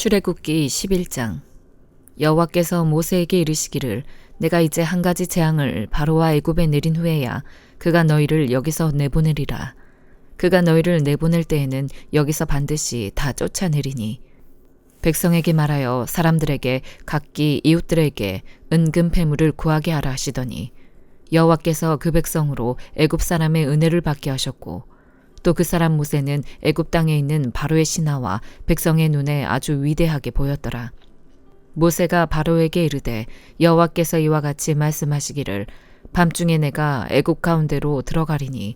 출애굽기 11장. 여호와께서 모세에게 이르시기를 내가 이제 한 가지 재앙을 바로와 애굽에 내린 후에야 그가 너희를 여기서 내보내리라. 그가 너희를 내보낼 때에는 여기서 반드시 다 쫓아내리니 백성에게 말하여 사람들에게 각기 이웃들에게 은금 패물을 구하게 하라 하시더니 여호와께서 그 백성으로 애굽 사람의 은혜를 받게 하셨고 또 그 사람 모세는 애굽 땅에 있는 바로의 신하와 백성의 눈에 아주 위대하게 보였더라. 모세가 바로에게 이르되 여호와께서 이와 같이 말씀하시기를 밤중에 내가 애굽 가운데로 들어가리니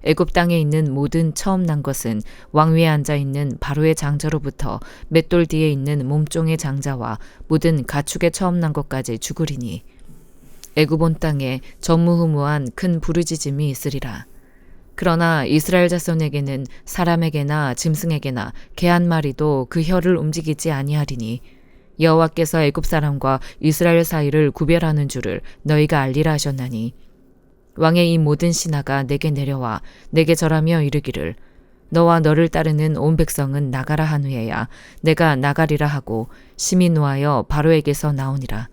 애굽 땅에 있는 모든 처음 난 것은 왕 위에 앉아 있는 바로의 장자로부터 맷돌 뒤에 있는 몸종의 장자와 모든 가축의 처음 난 것까지 죽으리니 애굽 온 땅에 전무후무한 큰 부르짖음이 있으리라. 그러나 이스라엘 자손에게는 사람에게나 짐승에게나 개 한 마리도 그 혀를 움직이지 아니하리니 여호와께서 애굽 사람과 이스라엘 사이를 구별하는 줄을 너희가 알리라 하셨나니 왕의 이 모든 신하가 내게 내려와 내게 절하며 이르기를 너와 너를 따르는 온 백성은 나가라 한 후에야 내가 나가리라 하고 심히 노하여 바로에게서 나오니라.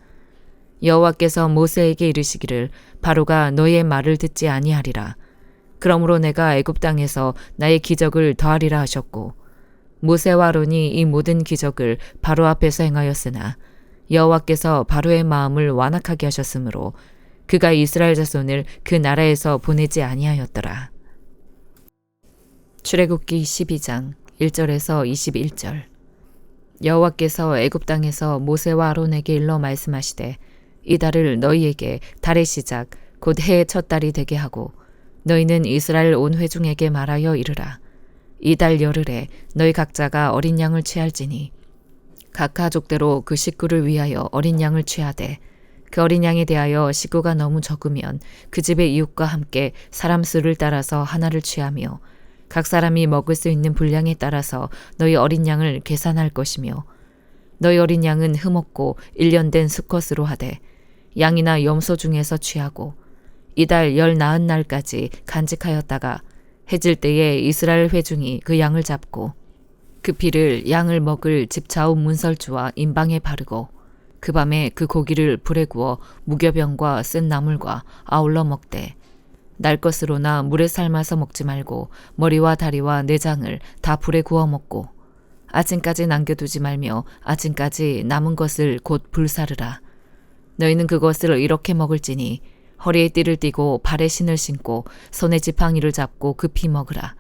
여호와께서 모세에게 이르시기를 바로가 너희의 말을 듣지 아니하리라. 그러므로 내가 애굽 땅에서 나의 기적을 더하리라 하셨고 모세와 아론이 이 모든 기적을 바로 앞에서 행하였으나 여호와께서 바로의 마음을 완악하게 하셨으므로 그가 이스라엘 자손을 그 나라에서 보내지 아니하였더라. 출애굽기 12장 1절에서 21절. 여호와께서 애굽 땅에서 모세와 아론에게 일러 말씀하시되 이 달을 너희에게 달의 시작 곧 해의 첫 달이 되게 하고 너희는 이스라엘 온 회중에게 말하여 이르라. 이 달 열흘에 너희 각자가 어린 양을 취할지니 각 가족대로 그 식구를 위하여 어린 양을 취하되 그 어린 양에 대하여 식구가 너무 적으면 그 집의 이웃과 함께 사람 수를 따라서 하나를 취하며 각 사람이 먹을 수 있는 분량에 따라서 너희 어린 양을 계산할 것이며 너희 어린 양은 흠없고 1년 된 수컷으로 하되 양이나 염소 중에서 취하고 이달 19날까지 간직하였다가 해질 때에 이스라엘 회중이 그 양을 잡고 그 피를 양을 먹을 집 좌우 문설주와 임방에 바르고 그 밤에 그 고기를 불에 구워 무교병과 쓴 나물과 아울러 먹되 날 것으로나 물에 삶아서 먹지 말고 머리와 다리와 내장을 다 불에 구워 먹고 아침까지 남겨두지 말며 아침까지 남은 것을 곧 불사르라. 너희는 그것을 이렇게 먹을지니 허리에 띠를 띠고 발에 신을 신고 손에 지팡이를 잡고 급히 먹으라.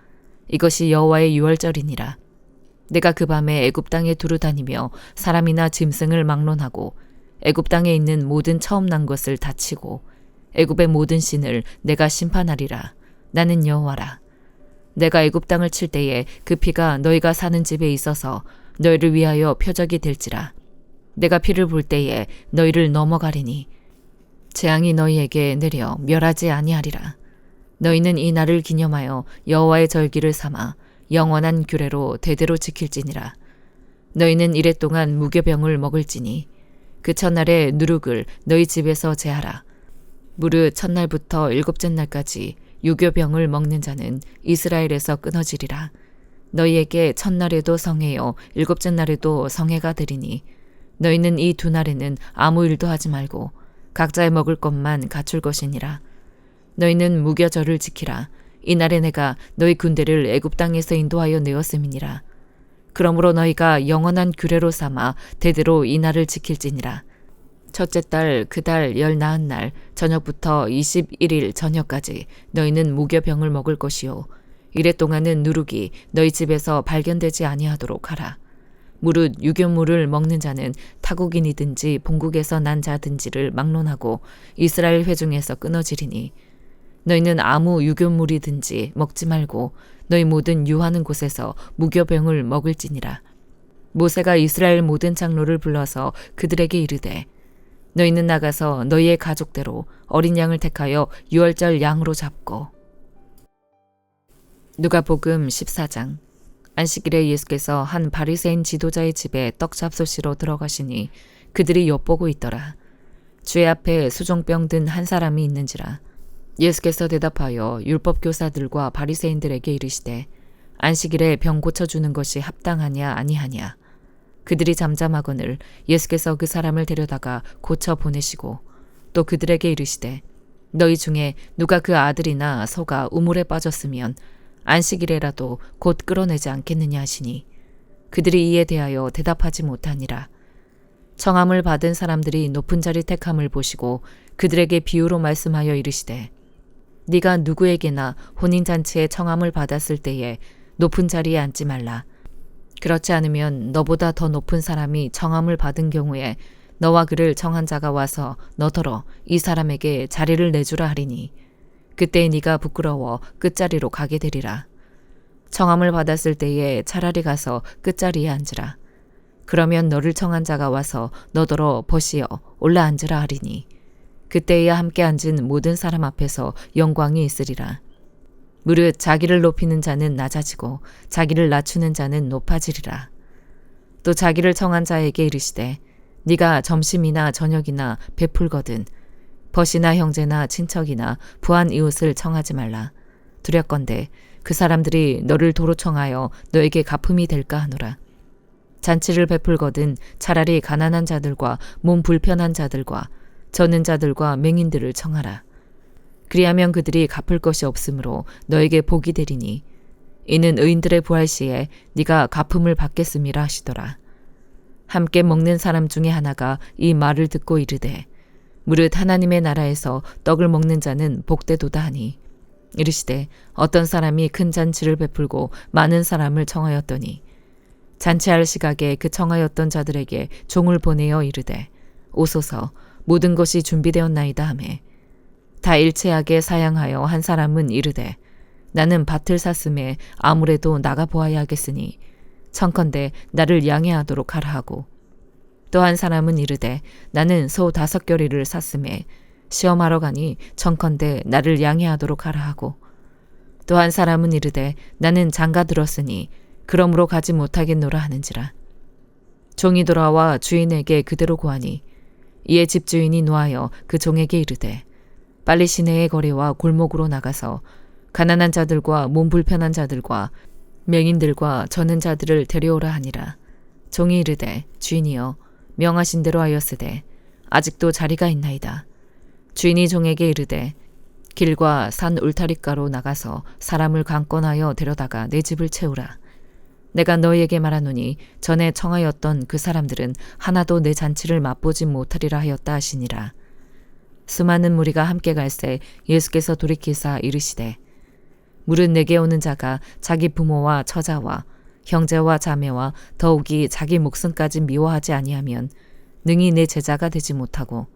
이것이 여호와의 유월절이니라. 내가 그 밤에 애굽 땅에 두루 다니며 사람이나 짐승을 막론하고 애굽 땅에 있는 모든 처음 난 것을 다치고 애굽의 모든 신을 내가 심판하리라. 나는 여호와라. 내가 애굽 땅을 칠 때에 그 피가 너희가 사는 집에 있어서 너희를 위하여 표적이 될지라. 내가 피를 볼 때에 너희를 넘어가리니 재앙이 너희에게 내려 멸하지 아니하리라. 너희는 이 날을 기념하여 여호와의 절기를 삼아 영원한 규례로 대대로 지킬지니라. 너희는 이래 동안 무교병을 먹을지니 그 첫날에 누룩을 너희 집에서 제하라. 무릇 첫날부터 일곱째 날까지 유교병을 먹는 자는 이스라엘에서 끊어지리라. 너희에게 첫날에도 성회요 일곱째 날에도 성회가 되리니 너희는 이 두 날에는 아무 일도 하지 말고 각자의 먹을 것만 갖출 것이니라. 너희는 무교절을 지키라. 이날에 내가 너희 군대를 애굽 땅에서 인도하여 내었음이니라. 그러므로 너희가 영원한 규례로 삼아 대대로 이 날을 지킬지니라. 첫째 달 그 달 19날 저녁부터 21일 저녁까지 너희는 무교병을 먹을 것이요 이래 동안은 누룩이 너희 집에서 발견되지 아니하도록 하라. 무릇 유교물을 먹는 자는 타국인이든지 본국에서 난 자든지를 막론하고 이스라엘 회중에서 끊어지리니 너희는 아무 유교물이든지 먹지 말고 너희 모든 유하는 곳에서 무교병을 먹을지니라. 모세가 이스라엘 모든 장로를 불러서 그들에게 이르되 너희는 나가서 너희의 가족대로 어린 양을 택하여 유월절 양으로 잡고. 누가복음 14장. 안식일에 예수께서 한 바리새인 지도자의 집에 떡 잡수시러 들어가시니 그들이 엿보고 있더라. 주의 앞에 수종병 든 한 사람이 있는지라. 예수께서 대답하여 율법 교사들과 바리새인들에게 이르시되 안식일에 병 고쳐주는 것이 합당하냐 아니하냐. 그들이 잠잠하거늘 예수께서 그 사람을 데려다가 고쳐 보내시고 또 그들에게 이르시되 너희 중에 누가 그 아들이나 소가 우물에 빠졌으면 안식일에라도 곧 끌어내지 않겠느냐 하시니 그들이 이에 대하여 대답하지 못하니라. 청함을 받은 사람들이 높은 자리 택함을 보시고 그들에게 비유로 말씀하여 이르시되 네가 누구에게나 혼인잔치에 청함을 받았을 때에 높은 자리에 앉지 말라. 그렇지 않으면 너보다 더 높은 사람이 청함을 받은 경우에 너와 그를 청한 자가 와서 너더러 이 사람에게 자리를 내주라 하리니 그때 네가 부끄러워 끝자리로 가게 되리라. 청함을 받았을 때에 차라리 가서 끝자리에 앉으라. 그러면 너를 청한 자가 와서 너더러 벗이어 올라앉으라 하리니 그때에야 함께 앉은 모든 사람 앞에서 영광이 있으리라. 무릇 자기를 높이는 자는 낮아지고 자기를 낮추는 자는 높아지리라. 또 자기를 청한 자에게 이르시되 네가 점심이나 저녁이나 베풀거든 벗이나 형제나 친척이나 부한 이웃을 청하지 말라. 두렵건대 그 사람들이 너를 도로 청하여 너에게 갚음이 될까 하노라. 잔치를 베풀거든 차라리 가난한 자들과 몸 불편한 자들과 젖는 자들과 맹인들을 청하라. 그리하면 그들이 갚을 것이 없으므로 너에게 복이 되리니 이는 의인들의 부활 시에 네가 갚음을 받겠음이라 하시더라. 함께 먹는 사람 중에 하나가 이 말을 듣고 이르되 무릇 하나님의 나라에서 떡을 먹는 자는 복되도다 하니 이르시되 어떤 사람이 큰 잔치를 베풀고 많은 사람을 청하였더니 잔치할 시각에 그 청하였던 자들에게 종을 보내어 이르되 오소서 모든 것이 준비되었나이다 하매 다 일체하게 사양하여 한 사람은 이르되 나는 밭을 샀음에 아무래도 나가 보아야 하겠으니 청컨대 나를 양해하도록 하라 하고 또 한 사람은 이르되 나는 소 5겨리를 샀음에 시험하러 가니 청컨대 나를 양해하도록 하라 하고 또 한 사람은 이르되 나는 장가 들었으니 그러므로 가지 못하겠노라 하는지라. 종이 돌아와 주인에게 그대로 고하니 이에 집주인이 노하여 그 종에게 이르되 빨리 시내의 거리와 골목으로 나가서 가난한 자들과 몸 불편한 자들과 맹인들과 젖는 자들을 데려오라 하니라. 종이 이르되 주인이여 명하신 대로 하였으되 아직도 자리가 있나이다. 주인이 종에게 이르되 길과 산 울타리가로 나가서 사람을 강권하여 데려다가 내 집을 채우라. 내가 너희에게 말하노니 전에 청하였던 그 사람들은 하나도 내 잔치를 맛보지 못하리라 하였다 하시니라. 수많은 무리가 함께 갈새 예수께서 돌이키사 이르시되 무릇 내게 오는 자가 자기 부모와 처자와 형제와 자매와 더욱이 자기 목숨까지 미워하지 아니하면 능히 내 제자가 되지 못하고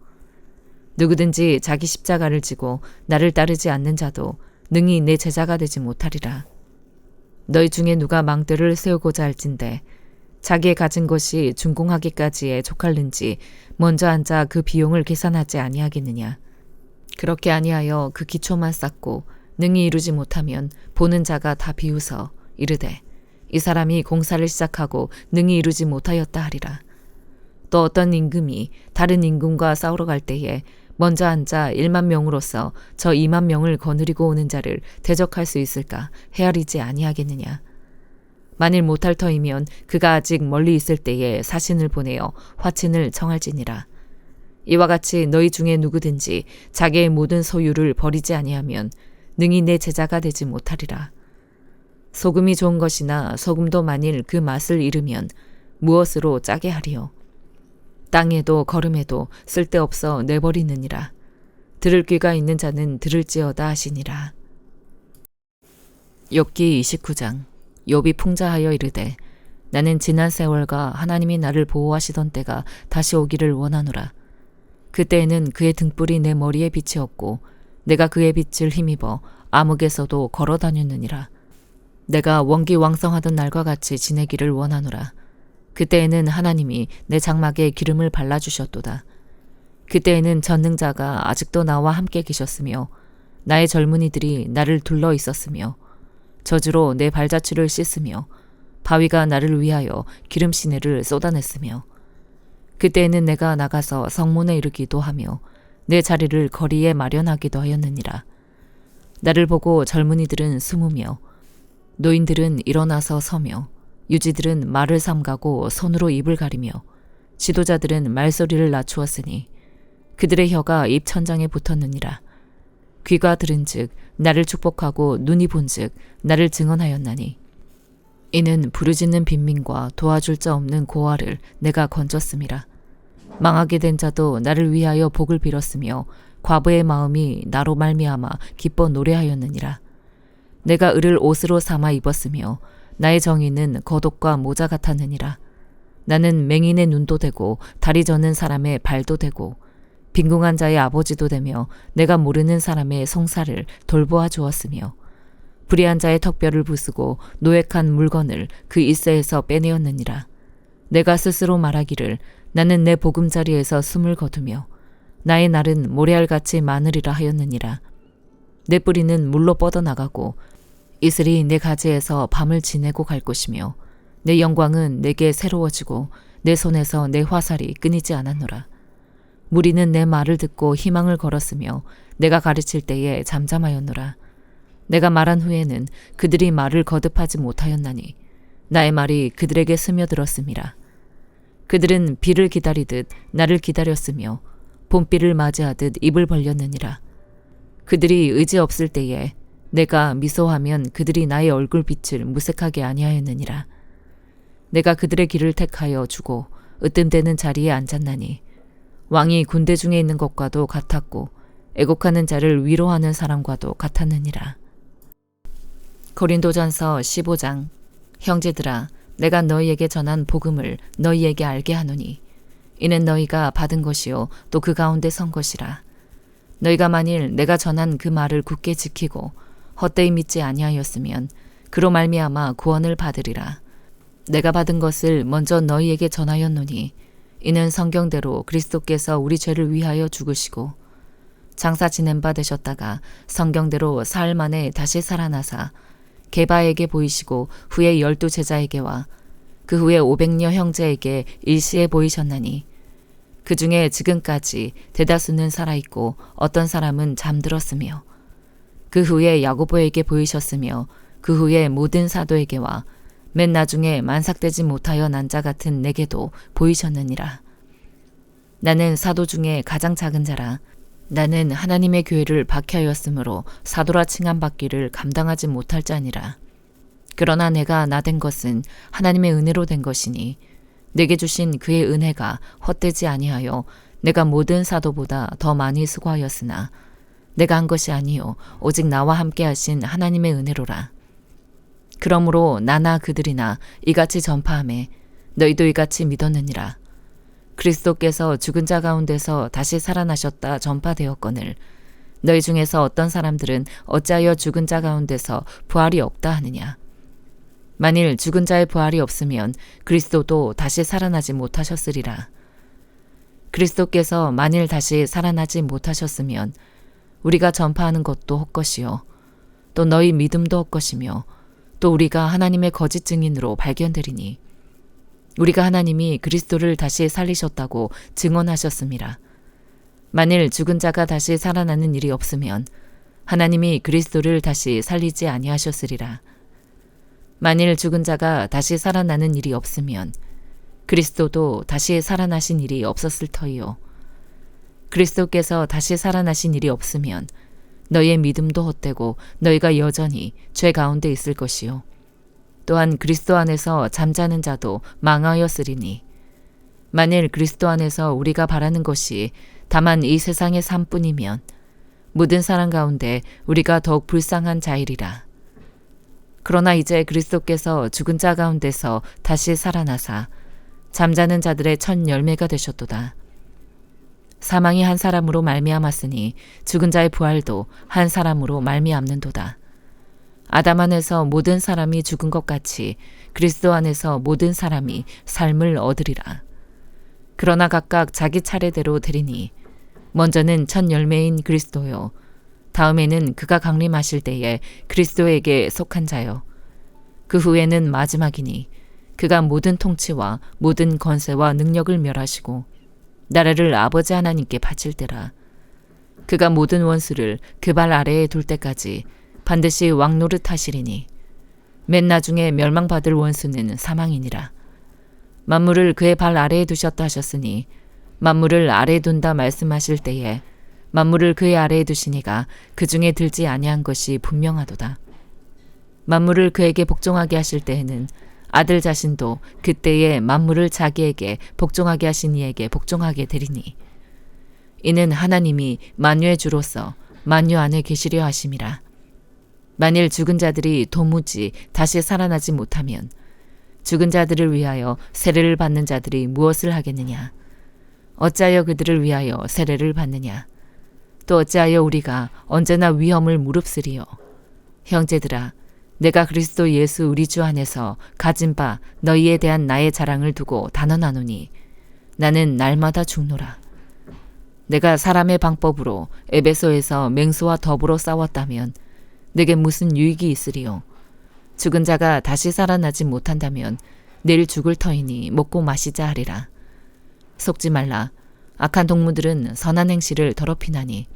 누구든지 자기 십자가를 지고 나를 따르지 않는 자도 능히 내 제자가 되지 못하리라. 너희 중에 누가 망대를 세우고자 할진대 자기의 가진 것이 준공하기까지에 족할는지 먼저 앉아 그 비용을 계산하지 아니하겠느냐. 그렇게 아니하여 그 기초만 쌓고 능히 이루지 못하면 보는 자가 다 비웃어 이르되 이 사람이 공사를 시작하고 능히 이루지 못하였다 하리라. 또 어떤 임금이 다른 임금과 싸우러 갈 때에 먼저 앉아 1만 명으로서 저 2만 명을 거느리고 오는 자를 대적할 수 있을까 헤아리지 아니하겠느냐. 만일 못할 터이면 그가 아직 멀리 있을 때에 사신을 보내어 화친을 청할지니라. 이와 같이 너희 중에 누구든지 자기의 모든 소유를 버리지 아니하면 능히 내 제자가 되지 못하리라. 소금이 좋은 것이나 소금도 만일 그 맛을 잃으면 무엇으로 짜게 하리요. 땅에도 거름에도 쓸데없어 내버리느니라. 들을 귀가 있는 자는 들을지어다 하시니라. 욥기 29장. 욥이 풍자하여 이르되 나는 지난 세월과 하나님이 나를 보호하시던 때가 다시 오기를 원하노라. 그때에는 그의 등불이 내 머리에 빛이 없고 내가 그의 빛을 힘입어 암흑에서도 걸어 다녔느니라. 내가 원기왕성하던 날과 같이 지내기를 원하노라. 그때에는 하나님이 내 장막에 기름을 발라주셨도다. 그때에는 전능자가 아직도 나와 함께 계셨으며 나의 젊은이들이 나를 둘러 있었으며 저주로 내 발자취를 씻으며 바위가 나를 위하여 기름 시내를 쏟아냈으며 그때에는 내가 나가서 성문에 이르기도 하며 내 자리를 거리에 마련하기도 하였느니라. 나를 보고 젊은이들은 숨으며 노인들은 일어나서 서며 유지들은 말을 삼가고 손으로 입을 가리며 지도자들은 말소리를 낮추었으니 그들의 혀가 입 천장에 붙었느니라. 귀가 들은즉 나를 축복하고 눈이 본즉 나를 증언하였나니 이는 부르짖는 빈민과 도와줄 자 없는 고아를 내가 건졌음이라. 망하게 된 자도 나를 위하여 복을 빌었으며 과부의 마음이 나로 말미암아 기뻐 노래하였느니라. 내가 을을 옷으로 삼아 입었으며 나의 정의는 겉옷과 모자 같았느니라. 나는 맹인의 눈도 되고 다리 저는 사람의 발도 되고 빈궁한 자의 아버지도 되며 내가 모르는 사람의 송사를 돌보아 주었으며 불의한 자의 턱뼈를 부수고 노획한 물건을 그 일세에서 빼내었느니라. 내가 스스로 말하기를 나는 내 보금자리에서 숨을 거두며 나의 날은 모래알같이 많으리라 하였느니라. 내 뿌리는 물로 뻗어나가고 이슬이 내 가지에서 밤을 지내고 갈 것이며 내 영광은 내게 새로워지고 내 손에서 내 화살이 끊이지 않았노라. 무리는 내 말을 듣고 희망을 걸었으며 내가 가르칠 때에 잠잠하였노라. 내가 말한 후에는 그들이 말을 거듭하지 못하였나니 나의 말이 그들에게 스며들었음이라. 그들은 비를 기다리듯 나를 기다렸으며 봄비를 맞이하듯 입을 벌렸느니라. 그들이 의지 없을 때에 내가 미소하면 그들이 나의 얼굴빛을 무색하게 아니하였느니라. 내가 그들의 길을 택하여 주고 으뜸되는 자리에 앉았나니 왕이 군대 중에 있는 것과도 같았고 애곡하는 자를 위로하는 사람과도 같았느니라. 고린도전서 15장. 형제들아, 내가 너희에게 전한 복음을 너희에게 알게 하노니 이는 너희가 받은 것이요 또 그 가운데 선 것이라. 너희가 만일 내가 전한 그 말을 굳게 지키고 헛되이 믿지 아니하였으면 그로 말미암아 구원을 받으리라. 내가 받은 것을 먼저 너희에게 전하였노니 이는 성경대로 그리스도께서 우리 죄를 위하여 죽으시고 장사 지낸 바 되셨다가 성경대로 사흘 만에 다시 살아나사 게바에게 보이시고 후에 12 제자에게와 그 후에 500여 형제에게 일시에 보이셨나니 그 중에 지금까지 대다수는 살아있고 어떤 사람은 잠들었으며 그 후에 야고보에게 보이셨으며 그 후에 모든 사도에게와 맨 나중에 만삭되지 못하여 난 자 같은 내게도 보이셨느니라. 나는 사도 중에 가장 작은 자라. 나는 하나님의 교회를 박해하였으므로 사도라 칭함받기를 감당하지 못할 자니라. 그러나 내가 나된 것은 하나님의 은혜로 된 것이니 내게 주신 그의 은혜가 헛되지 아니하여 내가 모든 사도보다 더 많이 수고하였으나 내가 한 것이 아니요 오직 나와 함께 하신 하나님의 은혜로라. 그러므로 나나 그들이나 이같이 전파하매 너희도 이같이 믿었느니라. 그리스도께서 죽은 자 가운데서 다시 살아나셨다 전파되었거늘 너희 중에서 어떤 사람들은 어찌하여 죽은 자 가운데서 부활이 없다 하느냐. 만일 죽은 자의 부활이 없으면 그리스도도 다시 살아나지 못하셨으리라. 그리스도께서 만일 다시 살아나지 못하셨으면 우리가 전파하는 것도 헛것이요 또 너희 믿음도 헛것이며 또 우리가 하나님의 거짓 증인으로 발견되리니 우리가 하나님이 그리스도를 다시 살리셨다고 증언하셨음이라. 만일 죽은 자가 다시 살아나는 일이 없으면 하나님이 그리스도를 다시 살리지 아니하셨으리라. 만일 죽은 자가 다시 살아나는 일이 없으면 그리스도도 다시 살아나신 일이 없었을 터이요. 그리스도께서 다시 살아나신 일이 없으면 너희의 믿음도 헛되고 너희가 여전히 죄 가운데 있을 것이요. 또한 그리스도 안에서 잠자는 자도 망하였으리니 만일 그리스도 안에서 우리가 바라는 것이 다만 이 세상의 삶뿐이면 모든 사람 가운데 우리가 더욱 불쌍한 자이리라. 그러나 이제 그리스도께서 죽은 자 가운데서 다시 살아나사 잠자는 자들의 첫 열매가 되셨도다. 사망이 한 사람으로 말미암았으니 죽은 자의 부활도 한 사람으로 말미암는도다. 아담 안에서 모든 사람이 죽은 것 같이 그리스도 안에서 모든 사람이 삶을 얻으리라. 그러나 각각 자기 차례대로 되리니 먼저는 첫 열매인 그리스도요 다음에는 그가 강림하실 때에 그리스도에게 속한 자요 그 후에는 마지막이니 그가 모든 통치와 모든 권세와 능력을 멸하시고 나라를 아버지 하나님께 바칠 때라. 그가 모든 원수를 그 발 아래에 둘 때까지 반드시 왕노릇 하시리니 맨 나중에 멸망받을 원수는 사망이니라. 만물을 그의 발 아래에 두셨다 하셨으니 만물을 아래에 둔다 말씀하실 때에 만물을 그의 아래에 두시니가 그 중에 들지 아니한 것이 분명하도다. 만물을 그에게 복종하게 하실 때에는 아들 자신도 그때에 만물을 자기에게 복종하게 하신 이에게 복종하게 되리니 이는 하나님이 만유의 주로서 만유 안에 계시려 하심이라. 만일 죽은 자들이 도무지 다시 살아나지 못하면 죽은 자들을 위하여 세례를 받는 자들이 무엇을 하겠느냐? 어찌하여 그들을 위하여 세례를 받느냐? 또 어찌하여 우리가 언제나 위험을 무릅쓰리요? 형제들아, 내가 그리스도 예수 우리 주 안에서 가진 바 너희에 대한 나의 자랑을 두고 단언하노니 나는 날마다 죽노라. 내가 사람의 방법으로 에베소에서 맹수와 더불어 싸웠다면 내게 무슨 유익이 있으리요? 죽은 자가 다시 살아나지 못한다면 내일 죽을 터이니 먹고 마시자 하리라. 속지 말라. 악한 동무들은 선한 행실을 더럽히나니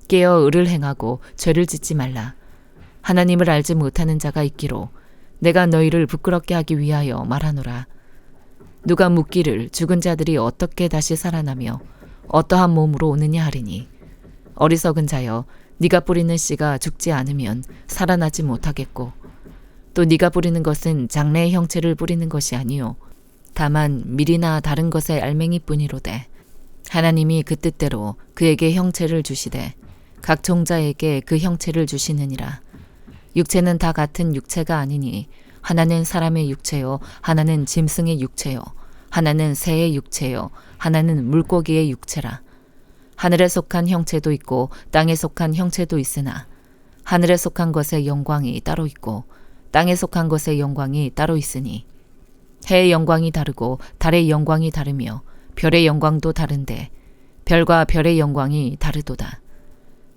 깨어 의를 행하고 죄를 짓지 말라. 하나님을 알지 못하는 자가 있기로 내가 너희를 부끄럽게 하기 위하여 말하노라. 누가 묻기를 죽은 자들이 어떻게 다시 살아나며 어떠한 몸으로 오느냐 하리니 어리석은 자여, 네가 뿌리는 씨가 죽지 않으면 살아나지 못하겠고 또 네가 뿌리는 것은 장래의 형체를 뿌리는 것이 아니요 다만 밀이나 다른 것의 알맹이뿐이로되 하나님이 그 뜻대로 그에게 형체를 주시되 각 종자에게 그 형체를 주시느니라. 육체는 다 같은 육체가 아니니 하나는 사람의 육체요 하나는 짐승의 육체요 하나는 새의 육체요 하나는 물고기의 육체라. 하늘에 속한 형체도 있고 땅에 속한 형체도 있으나 하늘에 속한 것의 영광이 따로 있고 땅에 속한 것의 영광이 따로 있으니 해의 영광이 다르고 달의 영광이 다르며 별의 영광도 다른데 별과 별의 영광이 다르도다.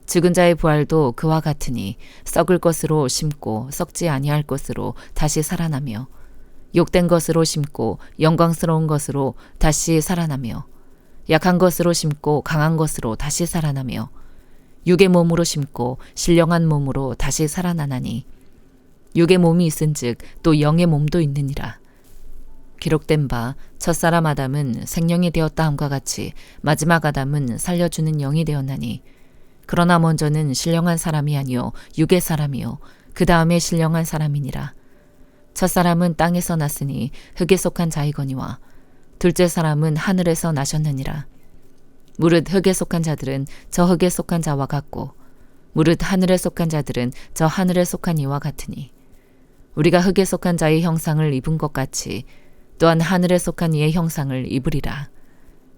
죽은 자의 부활도 그와 같으니 썩을 것으로 심고 썩지 아니할 것으로 다시 살아나며 욕된 것으로 심고 영광스러운 것으로 다시 살아나며 약한 것으로 심고 강한 것으로 다시 살아나며 육의 몸으로 심고 신령한 몸으로 다시 살아나나니 육의 몸이 있은즉 또 영의 몸도 있느니라. 기록된 바 첫사람 아담은 생령이 되었다 함과 같이 마지막 아담은 살려주는 영이 되었나니 그러나 먼저는 신령한 사람이 아니요 육의 사람이요 그 다음에 신령한 사람이니라. 첫사람은 땅에서 났으니 흙에 속한 자이거니와 둘째 사람은 하늘에서 나셨느니라. 무릇 흙에 속한 자들은 저 흙에 속한 자와 같고 무릇 하늘에 속한 자들은 저 하늘에 속한 이와 같으니 우리가 흙에 속한 자의 형상을 입은 것 같이 또한 하늘에 속한 이의 형상을 입으리라.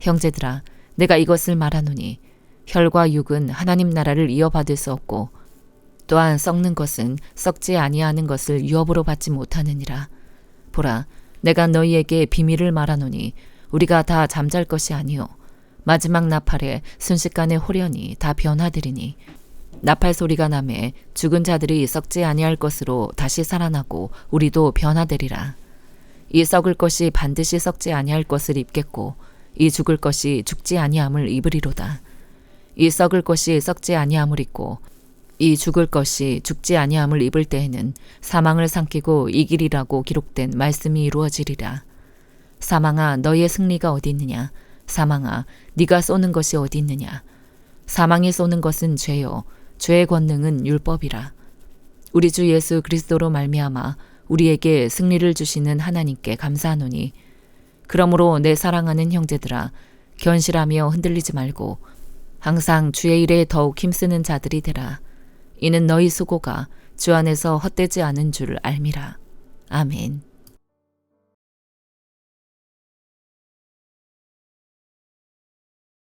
형제들아, 내가 이것을 말하노니 혈과 육은 하나님 나라를 이어받을 수 없고 또한 썩는 것은 썩지 아니하는 것을 유업으로 받지 못하느니라. 보라, 내가 너희에게 비밀을 말하노니 우리가 다 잠잘 것이 아니요 마지막 나팔에 순식간에 홀연히 다 변화되리니 나팔 소리가 나매 죽은 자들이 썩지 아니할 것으로 다시 살아나고 우리도 변화되리라. 이 썩을 것이 반드시 썩지 아니할 것을 입겠고 이 죽을 것이 죽지 아니함을 입으리로다. 이 썩을 것이 썩지 아니함을 입고 이 죽을 것이 죽지 아니함을 입을 때에는 사망을 삼키고 이기리라고 기록된 말씀이 이루어지리라. 사망아, 너희의 승리가 어디 있느냐? 사망아, 네가 쏘는 것이 어디 있느냐? 사망이 쏘는 것은 죄요 죄의 권능은 율법이라. 우리 주 예수 그리스도로 말미암아 우리에게 승리를 주시는 하나님께 감사하노니 그러므로 내 사랑하는 형제들아, 견실하며 흔들리지 말고 항상 주의 일에 더욱 힘쓰는 자들이 되라. 이는 너희 수고가 주 안에서 헛되지 않은 줄 알미라. 아멘.